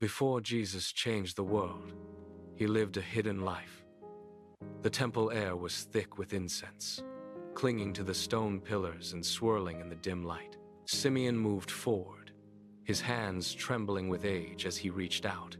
Before Jesus changed the world, he lived a hidden life. The temple air was thick with incense, clinging to the stone pillars and swirling in the dim light. Simeon moved forward, his hands trembling with age as he reached out.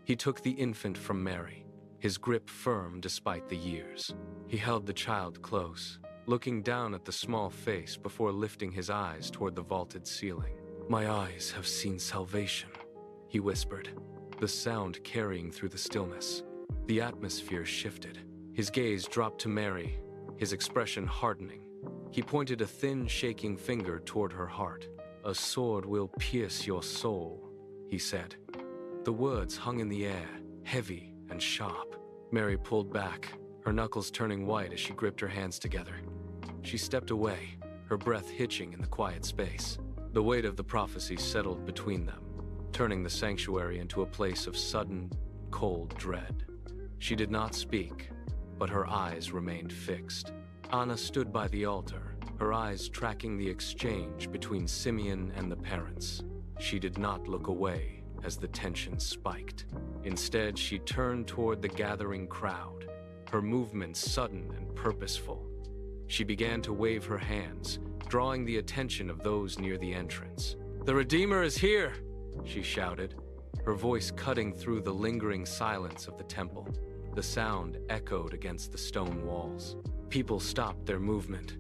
He took the infant from Mary, his grip firm despite the years. He held the child close, looking down at the small face before lifting his eyes toward the vaulted ceiling. "My eyes have seen salvation," he whispered, the sound carrying through the stillness. The atmosphere shifted. His gaze dropped to Mary, his expression hardening. He pointed a thin, shaking finger toward her heart. "A sword will pierce your soul," he said. The words hung in the air, heavy and sharp. Mary pulled back, her knuckles turning white as she gripped her hands together. She stepped away, her breath hitching in the quiet space. The weight of the prophecy settled between them, turning the sanctuary into a place of sudden, cold dread. She did not speak, but her eyes remained fixed. Anna stood by the altar, her eyes tracking the exchange between Simeon and the parents. She did not look away as the tension spiked. Instead, she turned toward the gathering crowd, her movements sudden and purposeful. She began to wave her hands, drawing the attention of those near the entrance. "The Redeemer is here!" she shouted, her voice cutting through the lingering silence of the temple. The sound echoed against the stone walls. People stopped their movement.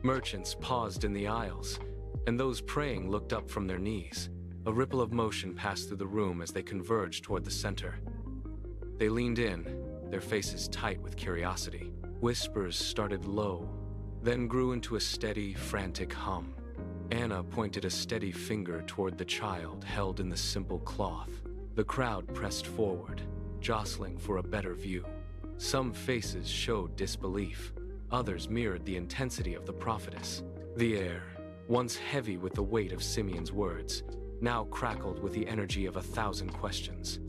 Merchants paused in the aisles, and those praying looked up from their knees. A ripple of motion passed through the room as they converged toward the center. They leaned in, their faces tight with curiosity. Whispers started low, then grew into a steady, frantic hum. Anna pointed a steady finger toward the child held in the simple cloth. The crowd pressed forward, jostling for a better view. Some faces showed disbelief. Others mirrored the intensity of the prophetess. The air, once heavy with the weight of Simeon's words, now crackled with the energy of 1,000 questions.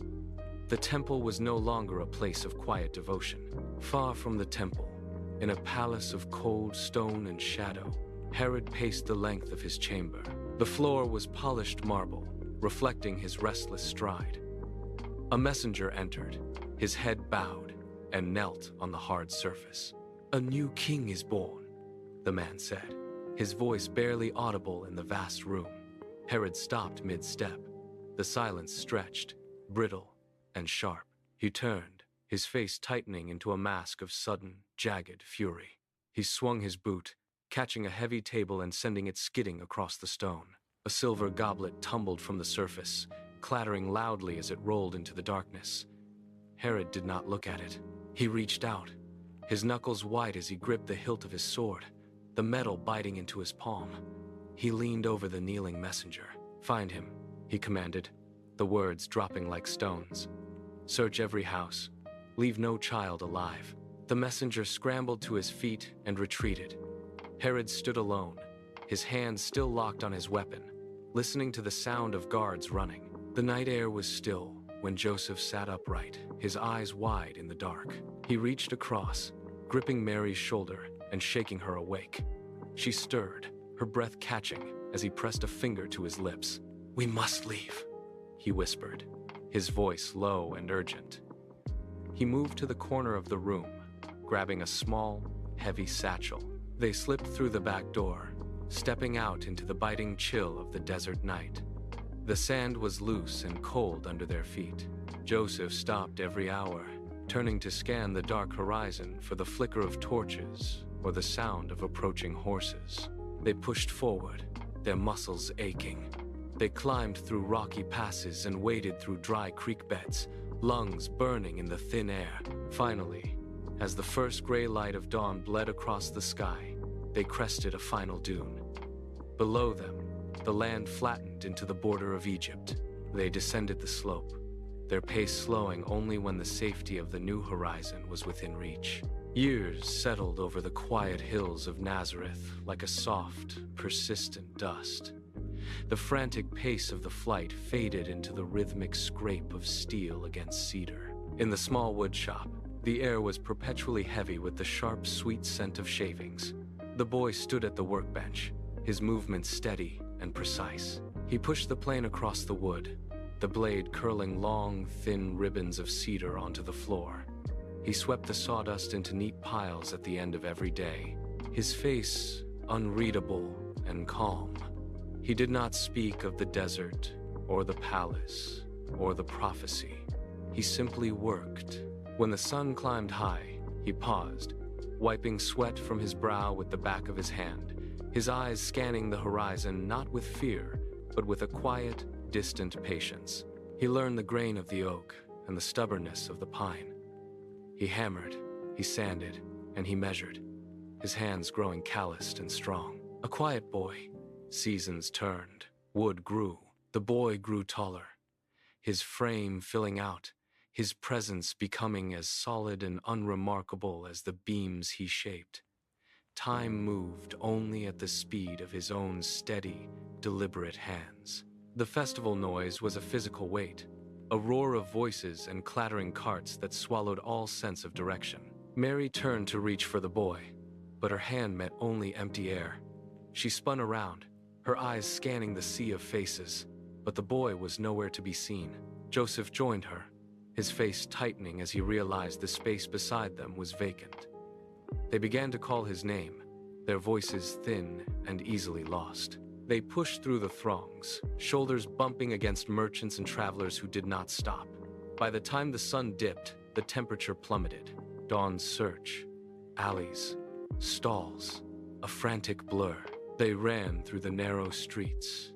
The temple was no longer a place of quiet devotion. Far from the temple, in a palace of cold stone and shadow, Herod paced the length of his chamber. The floor was polished marble, reflecting his restless stride. A messenger entered, his head bowed, and knelt on the hard surface. "A new king is born," the man said, his voice barely audible in the vast room. Herod stopped mid-step. The silence stretched, brittle and sharp. He turned, his face tightening into a mask of sudden, jagged fury. He swung his boot, catching a heavy table and sending it skidding across the stone. A silver goblet tumbled from the surface, clattering loudly as it rolled into the darkness. Herod did not look at it. He reached out, his knuckles white as he gripped the hilt of his sword, the metal biting into his palm. He leaned over the kneeling messenger. "Find him," he commanded, the words dropping like stones. "Search every house. Leave no child alive." The messenger scrambled to his feet and retreated. Herod stood alone, his hands still locked on his weapon, listening to the sound of guards running. The night air was still when Joseph sat upright, his eyes wide in the dark. He reached across, gripping Mary's shoulder and shaking her awake. She stirred, her breath catching as he pressed a finger to his lips. "We must leave," he whispered, his voice low and urgent. He moved to the corner of the room, grabbing a small, heavy satchel. They slipped through the back door, stepping out into the biting chill of the desert night. The sand was loose and cold under their feet. Joseph stopped every hour, turning to scan the dark horizon for the flicker of torches or the sound of approaching horses. They pushed forward, their muscles aching. They climbed through rocky passes and waded through dry creek beds, lungs burning in the thin air. Finally, as the first gray light of dawn bled across the sky, they crested a final dune. Below them, the land flattened into the border of Egypt. They descended the slope, their pace slowing only when the safety of the new horizon was within reach. Years settled over the quiet hills of Nazareth like a soft, persistent dust. The frantic pace of the flight faded into the rhythmic scrape of steel against cedar. In the small wood shop, the air was perpetually heavy with the sharp, sweet scent of shavings. The boy stood at the workbench, his movements steady and precise. He pushed the plane across the wood, the blade curling long, thin ribbons of cedar onto the floor. He swept the sawdust into neat piles at the end of every day, his face unreadable and calm. He did not speak of the desert, or the palace, or the prophecy. He simply worked. When the sun climbed high, he paused, wiping sweat from his brow with the back of his hand, his eyes scanning the horizon not with fear, but with a quiet, distant patience. He learned the grain of the oak and the stubbornness of the pine. He hammered, he sanded, and he measured, his hands growing calloused and strong. A quiet boy. Seasons turned, wood grew, the boy grew taller, his frame filling out, his presence becoming as solid and unremarkable as the beams he shaped. Time moved only at the speed of his own steady, deliberate hands. The festival noise was a physical weight, a roar of voices and clattering carts that swallowed all sense of direction. Mary turned to reach for the boy, but her hand met only empty air. She spun around, her eyes scanning the sea of faces, but the boy was nowhere to be seen. Joseph joined her, his face tightening as he realized the space beside them was vacant. They began to call his name, their voices thin and easily lost. They pushed through the throngs, shoulders bumping against merchants and travelers who did not stop. By the time the sun dipped, the temperature plummeted. Dawn's search, alleys, stalls, a frantic blur. They ran through the narrow streets,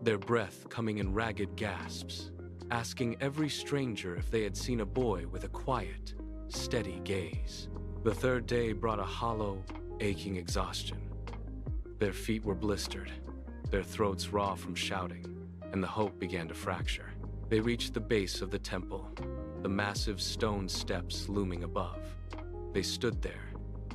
their breath coming in ragged gasps, asking every stranger if they had seen a boy with a quiet, steady gaze. The third day brought a hollow, aching exhaustion. Their feet were blistered, their throats raw from shouting, and the hope began to fracture. They reached the base of the temple, the massive stone steps looming above. They stood there,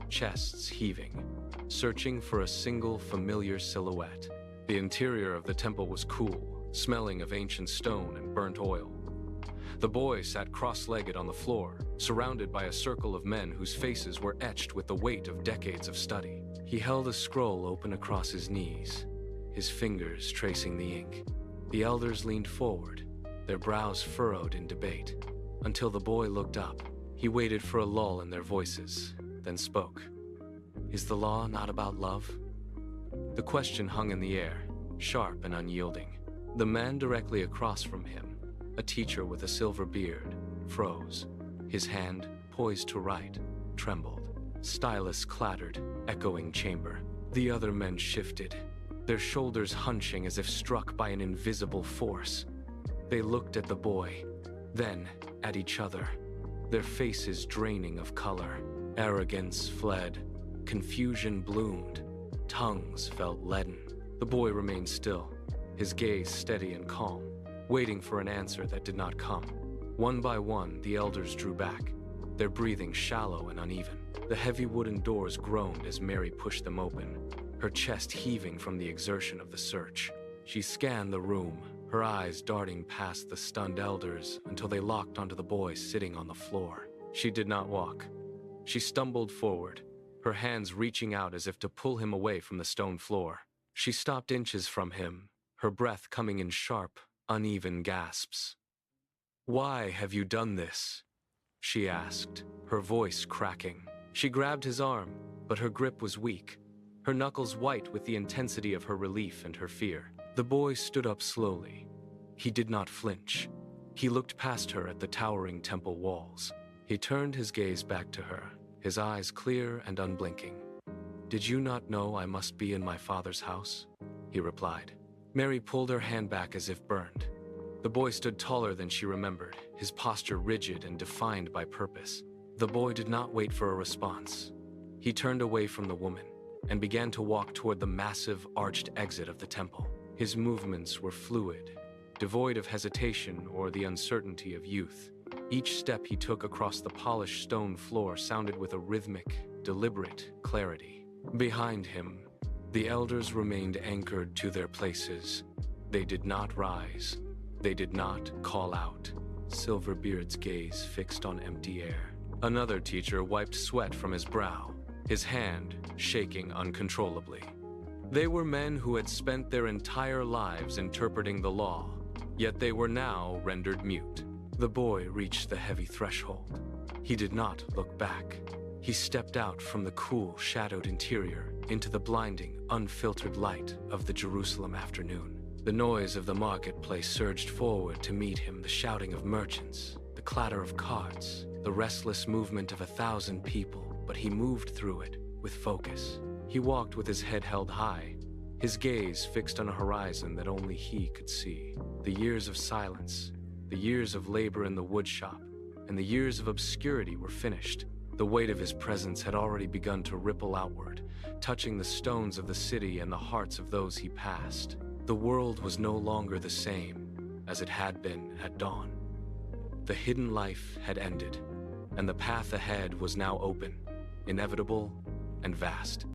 chests heaving, searching for a single familiar silhouette. The interior of the temple was cool, smelling of ancient stone and burnt oil. The boy sat cross-legged on the floor, surrounded by a circle of men whose faces were etched with the weight of decades of study. He held a scroll open across his knees, his fingers tracing the ink. The elders leaned forward, their brows furrowed in debate, until the boy looked up. He waited for a lull in their voices, then spoke. "Is the law not about love?" The question hung in the air, sharp and unyielding. The man directly across from him, a teacher with a silver beard, froze. His hand, poised to write, trembled. Stylus clattered, echoing chamber. The other men shifted, their shoulders hunching as if struck by an invisible force. They looked at the boy, then at each other, their faces draining of color. Arrogance fled, confusion bloomed, tongues felt leaden. The boy remained still, his gaze steady and calm, waiting for an answer that did not come. One by one, the elders drew back, their breathing shallow and uneven. The heavy wooden doors groaned as Mary pushed them open, her chest heaving from the exertion of the search. She scanned the room, her eyes darting past the stunned elders until they locked onto the boy sitting on the floor. She did not walk. She stumbled forward, her hands reaching out as if to pull him away from the stone floor. She stopped inches from him, her breath coming in sharp, uneven gasps. "Why have you done this?" she asked, her voice cracking. She grabbed his arm, but her grip was weak, her knuckles white with the intensity of her relief and her fear. The boy stood up slowly. He did not flinch. He looked past her at the towering temple walls. He turned his gaze back to her, his eyes clear and unblinking. "Did you not know I must be in my father's house?" he replied. Mary pulled her hand back as if burned. The boy stood taller than she remembered, his posture rigid and defined by purpose. The boy did not wait for a response. He turned away from the woman and began to walk toward the massive, arched exit of the temple. His movements were fluid, devoid of hesitation or the uncertainty of youth. Each step he took across the polished stone floor sounded with a rhythmic, deliberate clarity. Behind him, the elders remained anchored to their places. They did not rise. They did not call out. Silverbeard's gaze fixed on empty air. Another teacher wiped sweat from his brow, his hand shaking uncontrollably. They were men who had spent their entire lives interpreting the law, Yet they were now rendered mute. The boy reached the heavy threshold. He did not look back. He stepped out from the cool, shadowed interior into the blinding, unfiltered light of the Jerusalem afternoon. The noise of the marketplace surged forward to meet him, the shouting of merchants, the clatter of carts, the restless movement of 1,000 people, but he moved through it with focus. He walked with his head held high, his gaze fixed on a horizon that only he could see. The years of silence, the years of labor in the woodshop, and the years of obscurity were finished. The weight of his presence had already begun to ripple outward, touching the stones of the city and the hearts of those he passed. The world was no longer the same as it had been at dawn. The hidden life had ended, and the path ahead was now open, inevitable, and vast.